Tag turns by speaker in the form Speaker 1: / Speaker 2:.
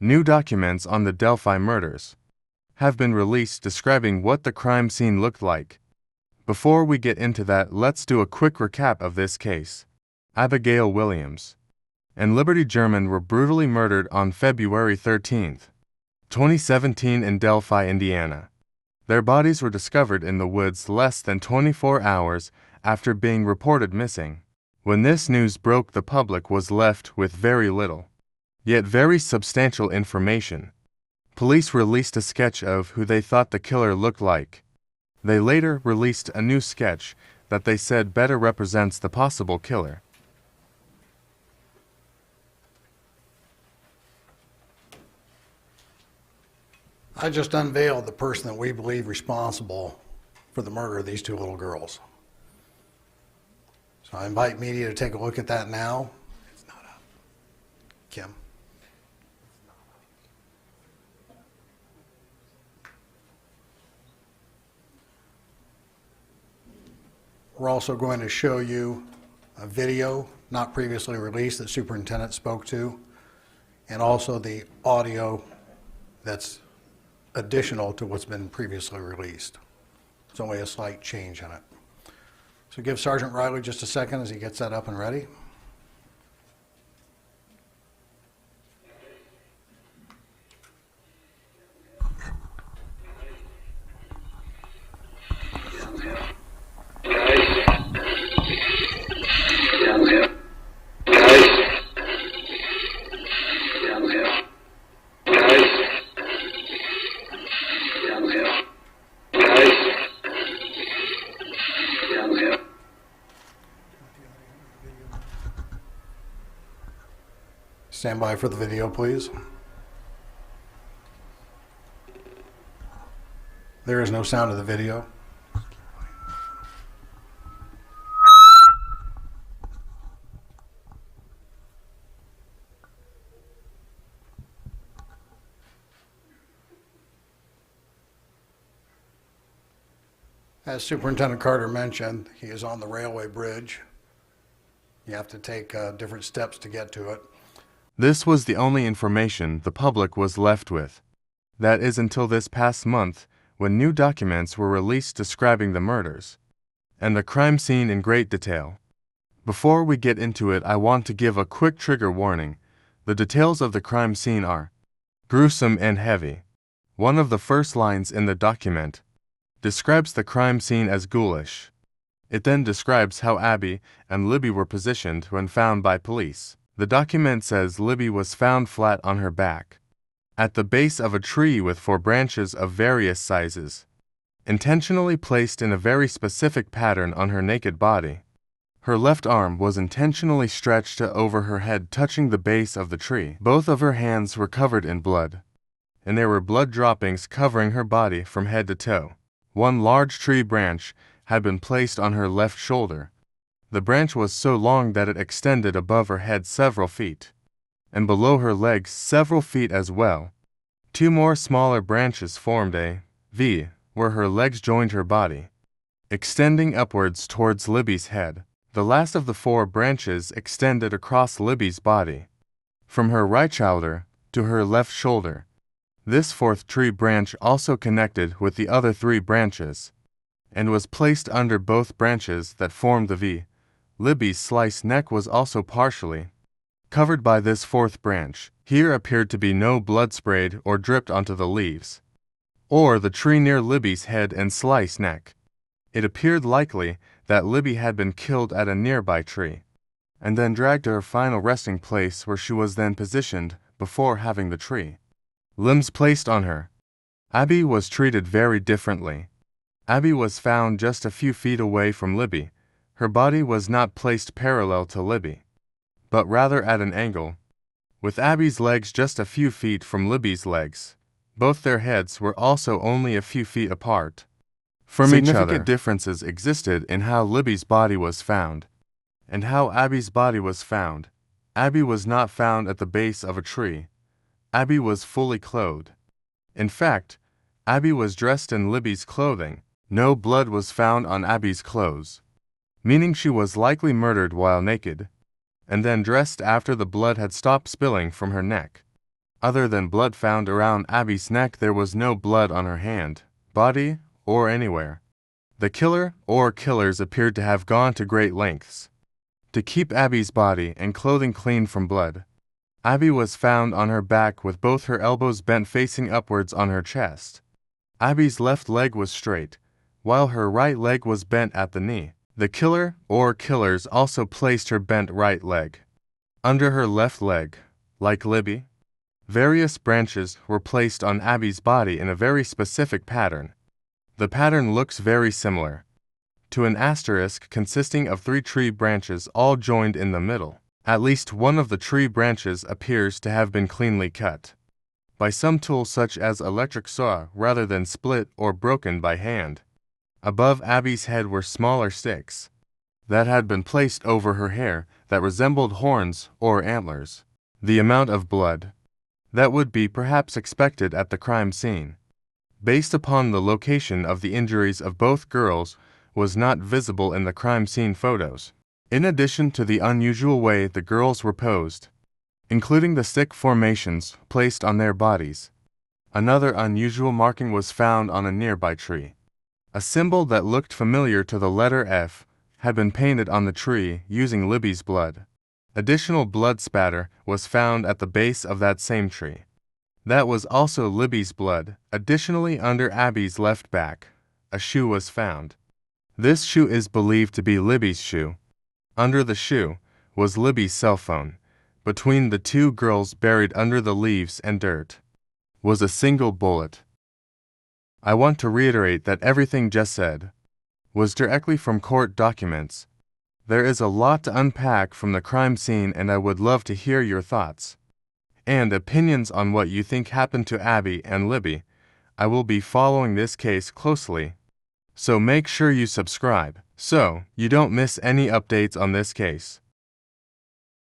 Speaker 1: New documents on the Delphi murders have been released describing what the crime scene looked like. Before we get into that, let's do a quick recap of this case. Abigail Williams and Liberty German were brutally murdered on February 13, 2017 in Delphi, Indiana. Their bodies were discovered in the woods less than 24 hours after being reported missing. When this news broke, the public was left with very little, yet very substantial information. Police released a sketch of who they thought the killer looked like. They later released a new sketch that they said better represents the possible killer.
Speaker 2: I just unveiled the person that we believe responsible for the murder of these two little girls. So I invite media to take a look at that now. It's not up. Kim. We're also going to show you a video not previously released that Superintendent spoke to, and also the audio that's additional to what's been previously released. There's only a slight change in it. So give Sergeant Riley just a second as he gets that up and ready. Stand by for the video, please. There is no sound of the video. As Superintendent Carter mentioned, he is on the railway bridge. You have to take different steps to get to it.
Speaker 1: This was the only information the public was left with. That is until this past month, when new documents were released describing the murders and the crime scene in great detail. Before we get into it, I want to give a quick trigger warning. The details of the crime scene are gruesome and heavy. One of the first lines in the document describes the crime scene as ghoulish. It then describes how Abby and Libby were positioned when found by police. The document says Libby was found flat on her back, at the base of a tree with 4 branches of various sizes, intentionally placed in a very specific pattern on her naked body. Her left arm was intentionally stretched over her head, touching the base of the tree. Both of her hands were covered in blood, and there were blood droppings covering her body from head to toe. One large tree branch had been placed on her left shoulder. The branch was so long that it extended above her head several feet, and below her legs several feet as well. 2 more smaller branches formed a V where her legs joined her body, extending upwards towards Libby's head. The last of the 4 branches extended across Libby's body, from her right shoulder to her left shoulder. This 4th tree branch also connected with the other 3 branches, and was placed under both branches that formed the V. Libby's sliced neck was also partially covered by this 4th branch. Here appeared to be no blood sprayed or dripped onto the leaves or the tree near Libby's head and sliced neck. It appeared likely that Libby had been killed at a nearby tree and then dragged to her final resting place, where she was then positioned before having the tree limbs placed on her. Abby was treated very differently. Abby was found just a few feet away from Libby. Her body was not placed parallel to Libby, but rather at an angle, with Abby's legs just a few feet from Libby's legs. Both their heads were also only a few feet apart from each other. Significant differences existed in how Libby's body was found and how Abby's body was found. Abby was not found at the base of a tree. Abby was fully clothed. In fact, Abby was dressed in Libby's clothing. No blood was found on Abby's clothes, meaning she was likely murdered while naked, and then dressed after the blood had stopped spilling from her neck. Other than blood found around Abby's neck, there was no blood on her hand, body, or anywhere. The killer or killers appeared to have gone to great lengths to keep Abby's body and clothing clean from blood. Abby was found on her back with both her elbows bent facing upwards on her chest. Abby's left leg was straight, while her right leg was bent at the knee. The killer or killers also placed her bent right leg under her left leg, like Libby. Various branches were placed on Abby's body in a very specific pattern. The pattern looks very similar to an asterisk consisting of 3 tree branches all joined in the middle. At least one of the tree branches appears to have been cleanly cut by some tool such as electric saw rather than split or broken by hand. Above Abby's head were smaller sticks that had been placed over her hair that resembled horns or antlers. The amount of blood that would be perhaps expected at the crime scene, based upon the location of the injuries of both girls, was not visible in the crime scene photos. In addition to the unusual way the girls were posed, including the stick formations placed on their bodies, another unusual marking was found on a nearby tree. A symbol that looked familiar to the letter F had been painted on the tree using Libby's blood. Additional blood spatter was found at the base of that same tree. That was also Libby's blood. Additionally, under Abby's left back, a shoe was found. This shoe is believed to be Libby's shoe. Under the shoe was Libby's cell phone. Between the 2 girls, buried under the leaves and dirt, was a single bullet. I want to reiterate that everything just said was directly from court documents. There is a lot to unpack from the crime scene, and I would love to hear your thoughts and opinions on what you think happened to Abby and Libby. I will be following this case closely, so make sure you subscribe so you don't miss any updates on this case.